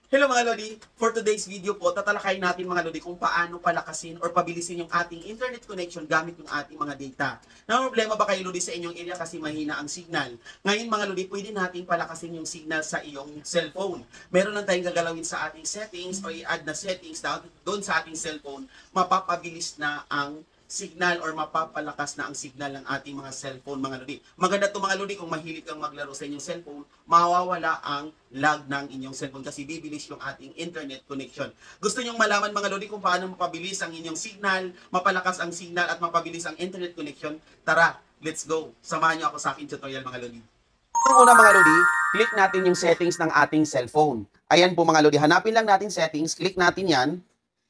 Hello mga Lodi! For today's video po, tatalakayin natin mga Lodi kung paano palakasin or pabilisin yung ating internet connection gamit yung ating mga data. Na problema ba kayo Lodi sa inyong area kasi mahina ang signal? Ngayon mga Lodi, pwede natin palakasin yung signal sa iyong cellphone. Meron lang tayong gagalawin sa ating settings o i-add na settings doon sa ating cellphone, mapapabilis na ang signal or mapapalakas na ang signal ng ating mga cellphone mga Lodi. Maganda to mga Lodi kung mahilig kang maglaro sa inyong cellphone, mawawala ang lag ng inyong cellphone kasi bibilis yung ating internet connection. Gusto nyong malaman mga Lodi kung paano mapabilis ang inyong signal, mapalakas ang signal at mapabilis ang internet connection? Tara, let's go! Samahan niyo ako sa aking tutorial mga Lodi. Ang una mga Lodi, click natin yung settings ng ating cellphone. Ayan po mga Lodi, hanapin lang natin settings, click natin yan.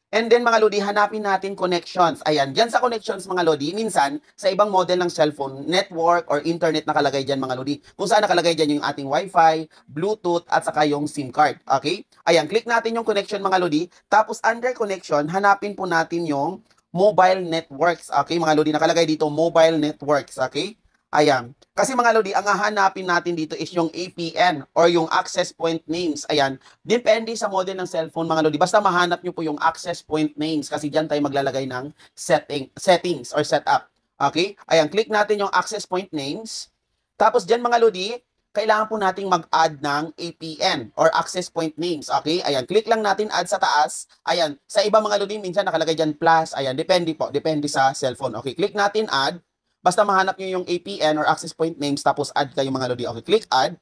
And then mga Lodi, hanapin natin connections. Ayan, dyan sa connections mga Lodi, minsan sa ibang model ng cellphone, network or internet nakalagay dyan mga Lodi. Kung saan nakalagay dyan yung ating Wi-Fi, Bluetooth at saka yung SIM card. Okay? Ayan, click natin yung connection mga Lodi. Tapos under connection, hanapin po natin yung mobile networks. Okay mga Lodi, nakalagay dito mobile networks. Okay? Ayan. Kasi mga Lodi, ang hahanapin natin dito is yung APN or yung access point names. Ayan. Depende sa model ng cellphone mga Lodi. Basta mahanap nyo po yung access point names kasi dyan tayo maglalagay ng settings or setup. Okay? Ayan. Click natin yung access point names. Tapos dyan mga Lodi, kailangan po nating mag-add ng APN or access point names. Okay? Ayan. Click lang natin add sa taas. Ayan. Sa iba mga Lodi, minsan nakalagay dyan plus. Ayan. Depende po. Depende sa cellphone. Okay. Click natin add. Basta mahanap nyo yung APN or access point names tapos add kayo mga Lodi. Okay, click add.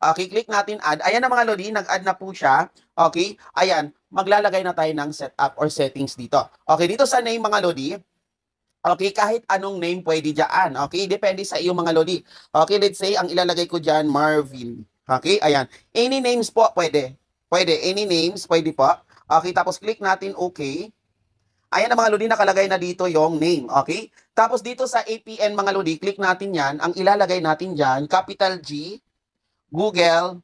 Okay, click natin add. Ayan na mga Lodi, nag-add na po siya. Okay, ayan, maglalagay na tayo ng setup or settings dito. Okay, dito sa name mga Lodi, okay, kahit anong name pwede dyan. Okay, depende sa iyo mga Lodi. Okay, let's say, ang ilalagay ko dyan, Marvin. Okay, ayan. Any names po, pwede. Pwede, any names, pwede po. Okay, tapos click natin okay. Ayan na mga Lodi, nakalagay na dito yung name, okay? Tapos dito sa APN mga Lodi, click natin yan. Ang ilalagay natin dyan, capital G, google.com,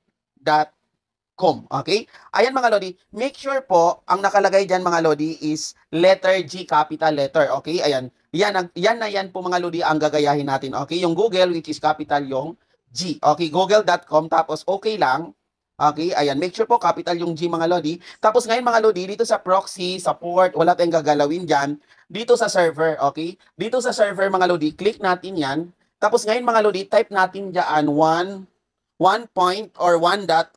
okay? Ayan mga Lodi, make sure po, ang nakalagay dyan mga Lodi is letter G, capital letter, okay? Ayan, yan po mga Lodi ang gagayahin natin, okay? Yung Google, which is capital yung G, okay? Google.com, tapos okay lang. Okay, ayan. Make sure po capital yung G mga Lodi. Tapos ngayon mga Lodi, dito sa proxy, sa port, wala tayong gagalawin dyan. Dito sa server, okay? Dito sa server mga Lodi, click natin yan. Tapos ngayon mga Lodi, type natin dyan 1 point or 1.1.1.1.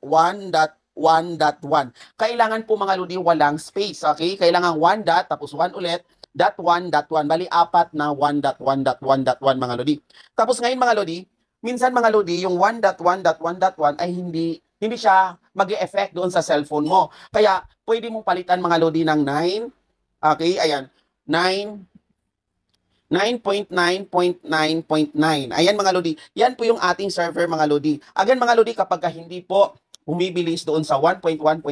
Kailangan po mga Lodi walang space, okay? Kailangan 1 dot, tapos 1 ulit, dot 1.1. Bali, apat na 1.1.1.1 mga Lodi. Tapos ngayon mga Lodi, minsan mga Lodi, yung 1.1.1.1 ay hindi siya mag-e-effect doon sa cellphone mo. Kaya, pwede mong palitan mga Lodi ng 9. Okay, ayan. 9.9.9.9. Ayan mga Lodi. Yan po yung ating server mga Lodi. Again mga Lodi, kapag hindi po bumibilis doon sa 1.1.1.1,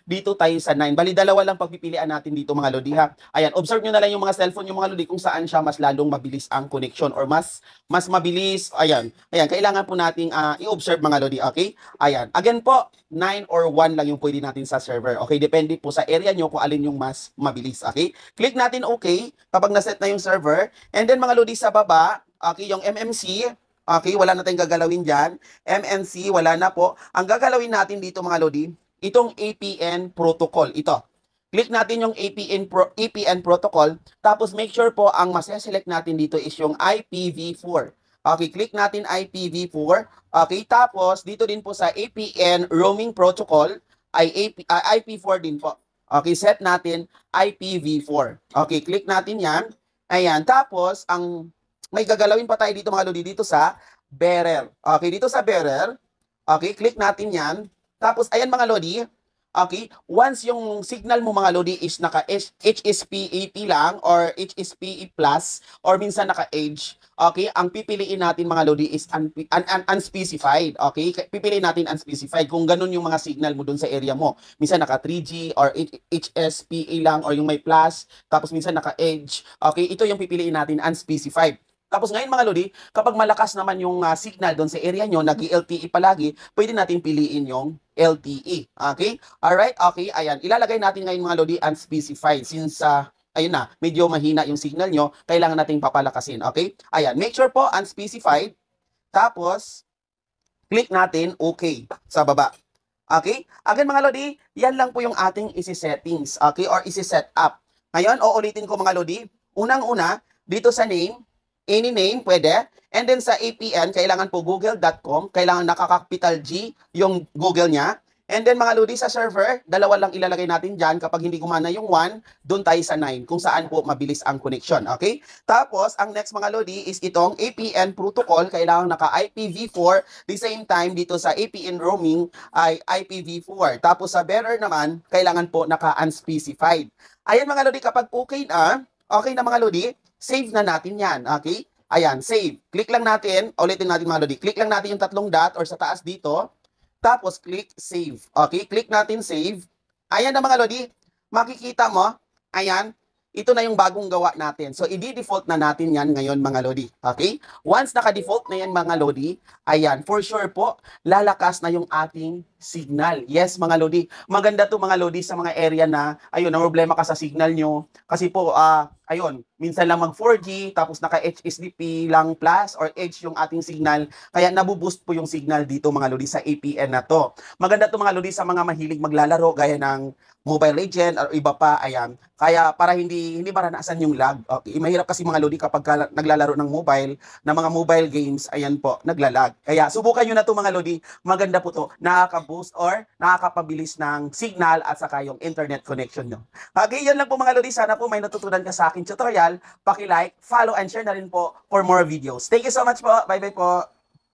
dito tayo sa 9. Bali, dalawa lang pagpipilian natin dito mga Lodi ha. Ayan, observe nyo na lang yung mga cellphone yung mga Lodi kung saan siya mas lalong mabilis ang connection or mas mabilis. Ayan, kailangan po nating i-observe mga Lodi, okay? Ayan, again po, 9 or 1 lang yung pwede natin sa server. Okay, depende po sa area nyo kung alin yung mas mabilis, okay? Click natin okay kapag naset na yung server. And then mga Lodi sa baba, okay, yung MMC, okay, wala na tayong gagalawin dyan. MNC, wala na po. Ang gagalawin natin dito mga Lodi, itong APN protocol. Ito. Click natin yung APN protocol. Tapos make sure po ang mas-select natin dito is yung IPv4. Okay, click natin IPv4. Okay, tapos dito din po sa APN roaming protocol ay IP4 din po. Okay, set natin IPv4. Okay, click natin yan. Ayan, tapos ang may gagalawin pa tayo dito mga Lodi, dito sa bearer. Okay, dito sa bearer, okay, click natin yan. Tapos, ayan mga Lodi, okay, once yung signal mo mga Lodi is naka HSPAP lang or HSPE plus or minsan naka-edge, okay, ang pipiliin natin mga Lodi is unspecified, okay, pipiliin natin unspecified kung ganun yung mga signal mo dun sa area mo. Minsan naka 3G or HSPA lang or yung may plus, tapos minsan naka-edge, okay, ito yung pipiliin natin unspecified. Tapos ngayon mga Lodi, kapag malakas naman yung signal doon sa area nyo, nag-LTE palagi, pwede natin piliin yung LTE. Okay? Alright? Okay, ayan. Ilalagay natin ngayon mga Lodi unspecified since ayun na, medyo mahina yung signal nyo, kailangan nating papalakasin. Okay? Ayan, make sure po unspecified. Tapos, click natin OK sa baba. Okay? Again mga Lodi, yan lang po yung ating isi-settings, okay? Or isi-set up. Ngayon, uulitin ko mga Lodi. Unang-una, dito sa name, any name, pwede. And then sa APN, kailangan po google.com. Kailangan nakaka-capital G yung Google niya. And then mga Lodi, sa server, dalawa lang ilalagay natin dyan. Kapag hindi gumana yung 1, doon tayo sa 9, kung saan po mabilis ang connection. Okay? Tapos, ang next mga Lodi is itong APN protocol. Kailangan naka IPv4. The same time, dito sa APN roaming ay IPv4. Tapos sa bearer naman, kailangan po naka unspecified. Ayan mga Lodi, kapag okay na mga Lodi, save na natin yan. Okay? Ayan, save. Click lang natin, ulitin natin mga Lodi. Click lang natin yung tatlong dot or sa taas dito. Tapos, click save. Okay, click natin save. Ayan na mga Lodi. Makikita mo, ayan, ito na yung bagong gawa natin. So, i-default na natin yan ngayon mga Lodi. Okay? Once naka-default na yan mga Lodi, ayan, for sure po, lalakas na yung ating signal. Yes, mga Lodi. Maganda to mga Lodi sa mga area na, ayun, na problema ka sa signal nyo. Kasi po, ayun, minsan lang mag 4G, tapos naka-HSDP lang plus or H yung ating signal. Kaya nabuboost po yung signal dito mga Lodi sa APN na to. Maganda to mga Lodi sa mga mahilig maglalaro gaya ng Mobile Legend or iba pa, ayan. Kaya para hindi maranasan yung lag. Okay, mahirap kasi mga Lodi kapag naglalaro ng mga mobile games, ayan po, naglalag. Kaya subukan nyo na to mga Lodi. Maganda po to. Nakaka-boost or nakakapabilis ng signal at saka yung internet connection nyo. Okay, yan lang po mga Lodi. Sana po may natutunan ka sa akin tutorial. Paki-like, follow, and share na rin po for more videos. Thank you so much po. Bye-bye po.